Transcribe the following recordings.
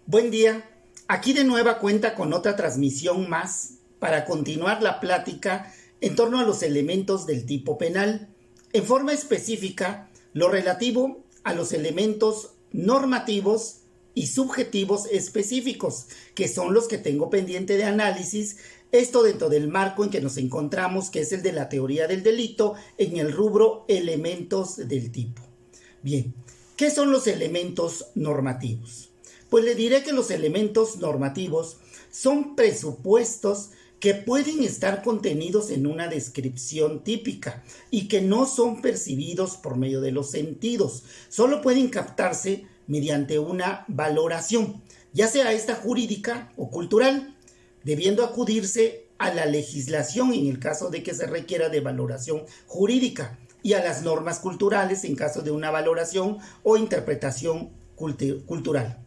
Buen día, aquí de nueva cuenta con otra transmisión más para continuar la plática en torno a los elementos del tipo penal, en forma específica lo relativo a los elementos normativos y subjetivos específicos, que son los que tengo pendiente de análisis, esto dentro del marco en que nos encontramos, que es el de la teoría del delito, en el rubro elementos del tipo. Bien, ¿qué son los elementos normativos? Pues le diré que los elementos normativos son presupuestos que pueden estar contenidos en una descripción típica y que no son percibidos por medio de los sentidos. Solo pueden captarse mediante una valoración, ya sea esta jurídica o cultural, debiendo acudirse a la legislación en el caso de que se requiera de valoración jurídica y a las normas culturales en caso de una valoración o interpretación cultural.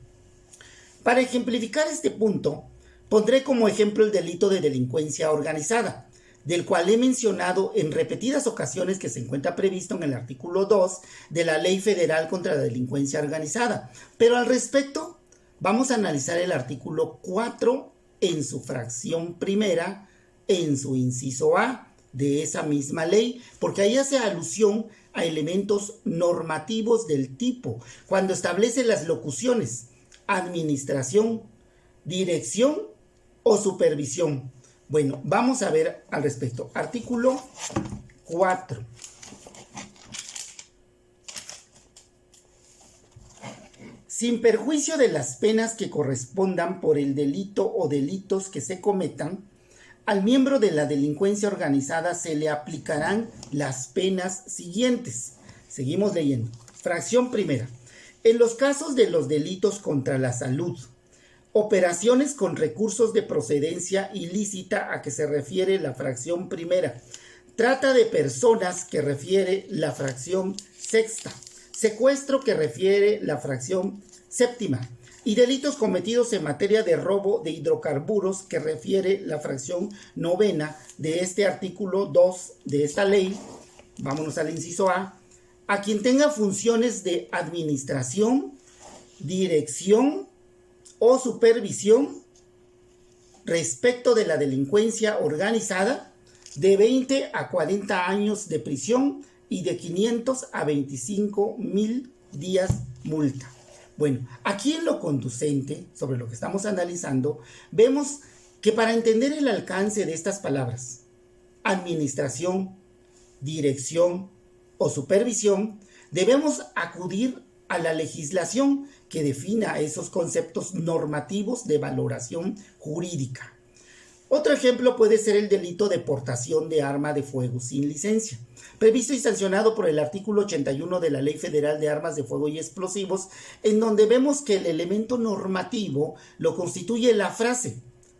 Para ejemplificar este punto, pondré como ejemplo el delito de delincuencia organizada, del cual he mencionado en repetidas ocasiones que se encuentra previsto en el artículo 2 de la Ley Federal contra la Delincuencia Organizada. Pero al respecto, vamos a analizar el artículo 4 en su fracción primera, en su inciso A de esa misma ley, porque ahí hace alusión a elementos normativos del tipo, cuando establece las locuciones administración, dirección o supervisión. Bueno, vamos a ver al respecto. Artículo 4. Sin perjuicio de las penas que correspondan por el delito o delitos que se cometan, al miembro de la delincuencia organizada se le aplicarán las penas siguientes. Seguimos leyendo. Fracción primera. En los casos de los delitos contra la salud, operaciones con recursos de procedencia ilícita a que se refiere la fracción primera, trata de personas que refiere la fracción sexta, secuestro que refiere la fracción séptima y delitos cometidos en materia de robo de hidrocarburos que refiere la fracción novena de este artículo 2 de esta ley. Vámonos al inciso a quien tenga funciones de administración, dirección o supervisión respecto de la delincuencia organizada, de 20 a 40 años de prisión y de 500 a 25,000 días multa. Bueno, aquí en lo conducente, sobre lo que estamos analizando, vemos que para entender el alcance de estas palabras, administración, dirección o supervisión, debemos acudir a la legislación que defina esos conceptos normativos de valoración jurídica. Otro ejemplo puede ser el delito de portación de arma de fuego sin licencia, previsto y sancionado por el artículo 81 de la Ley Federal de Armas de Fuego y Explosivos, en donde vemos que el elemento normativo lo constituye la frase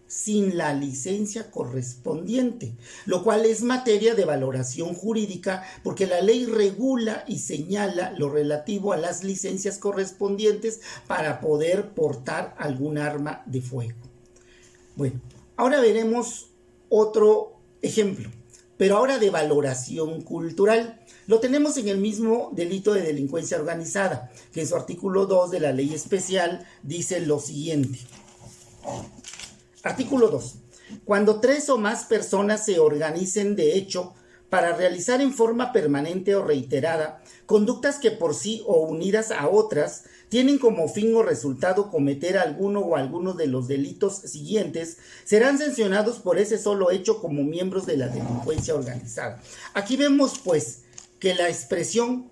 sin la licencia correspondiente, lo cual es materia de valoración jurídica porque la ley regula y señala lo relativo a las licencias correspondientes para poder portar algún arma de fuego. Bueno, ahora veremos otro ejemplo, pero ahora de valoración cultural. Lo tenemos en el mismo delito de delincuencia organizada, que en su artículo 2 de la ley especial dice lo siguiente. Artículo 2. Cuando 3 o más personas se organicen de hecho para realizar en forma permanente o reiterada conductas que por sí o unidas a otras tienen como fin o resultado cometer alguno o algunos de los delitos siguientes, serán sancionados por ese solo hecho como miembros de la delincuencia organizada. Aquí vemos pues que la expresión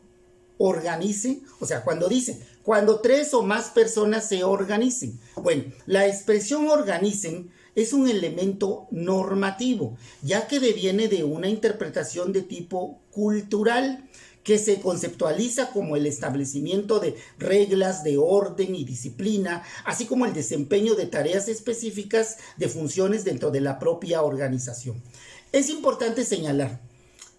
organice, o sea, cuando 3 o más personas se organicen. Bueno, la expresión organicen es un elemento normativo, ya que deviene de una interpretación de tipo cultural, que se conceptualiza como el establecimiento de reglas de orden y disciplina, así como el desempeño de tareas específicas de funciones dentro de la propia organización. Es importante señalar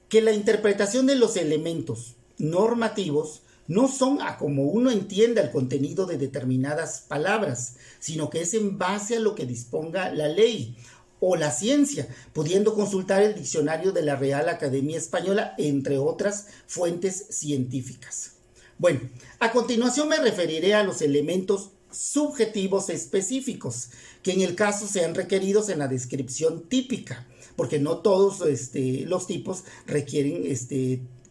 que la interpretación de los elementos normativos no son a como uno entienda el contenido de determinadas palabras, sino que es en base a lo que disponga la ley o la ciencia, pudiendo consultar el diccionario de la Real Academia Española, entre otras fuentes científicas. Bueno, a continuación me referiré a los elementos subjetivos específicos, que en el caso sean requeridos en la descripción típica, porque no todos los tipos requieren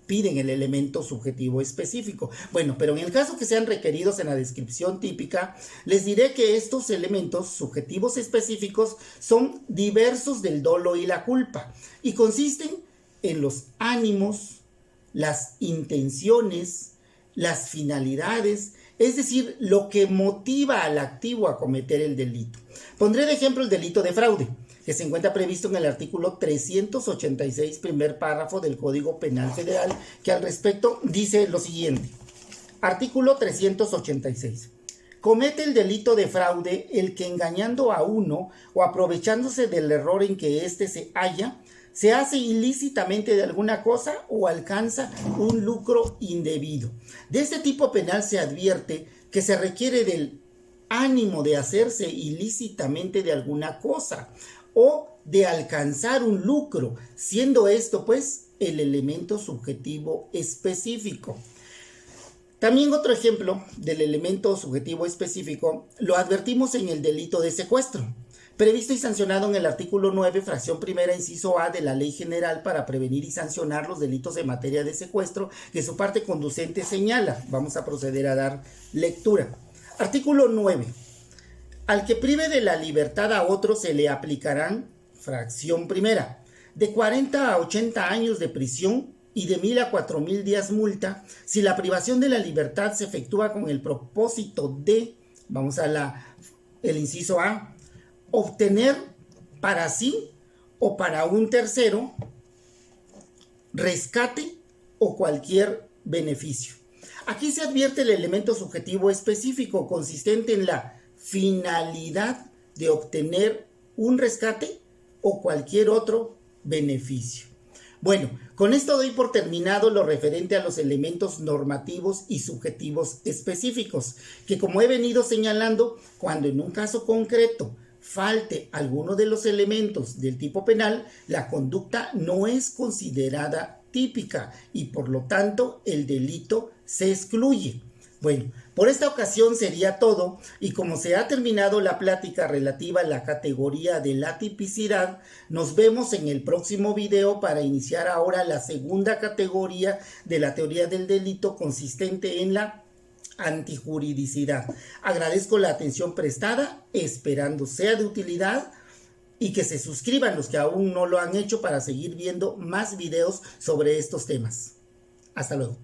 piden el elemento subjetivo específico. Bueno, pero en el caso que sean requeridos en la descripción típica, les diré que estos elementos subjetivos específicos son diversos del dolo y la culpa y consisten en los ánimos, las intenciones, las finalidades, es decir, lo que motiva al activo a cometer el delito. Pondré de ejemplo el delito de fraude, que se encuentra previsto en el artículo 386, primer párrafo del Código Penal Federal, que al respecto dice lo siguiente. Artículo 386. Comete el delito de fraude el que engañando a uno o aprovechándose del error en que éste se halla, se hace ilícitamente de alguna cosa o alcanza un lucro indebido. De este tipo penal se advierte que se requiere del ánimo de hacerse ilícitamente de alguna cosa o de alcanzar un lucro, siendo esto pues el elemento subjetivo específico. También otro ejemplo del elemento subjetivo específico lo advertimos en el delito de secuestro, previsto y sancionado en el artículo 9, fracción primera, inciso A de la Ley General para prevenir y sancionar los delitos en materia de secuestro, que su parte conducente señala. Vamos a proceder a dar lectura. Artículo 9. Al que prive de la libertad a otro se le aplicarán, fracción primera, de 40 a 80 años de prisión y de 1,000 a 4,000 días multa si la privación de la libertad se efectúa con el propósito de, vamos a el inciso A, obtener para sí o para un tercero rescate o cualquier beneficio. Aquí se advierte el elemento subjetivo específico consistente en la finalidad de obtener un rescate o cualquier otro beneficio. Bueno, con esto doy por terminado lo referente a los elementos normativos y subjetivos específicos, que como he venido señalando, cuando en un caso concreto falte alguno de los elementos del tipo penal, la conducta no es considerada típica y por lo tanto el delito se excluye. Bueno, por esta ocasión sería todo y como se ha terminado la plática relativa a la categoría de la tipicidad, nos vemos en el próximo video para iniciar ahora la segunda categoría de la teoría del delito consistente en la antijuridicidad. Agradezco la atención prestada, esperando sea de utilidad y que se suscriban los que aún no lo han hecho para seguir viendo más videos sobre estos temas. Hasta luego.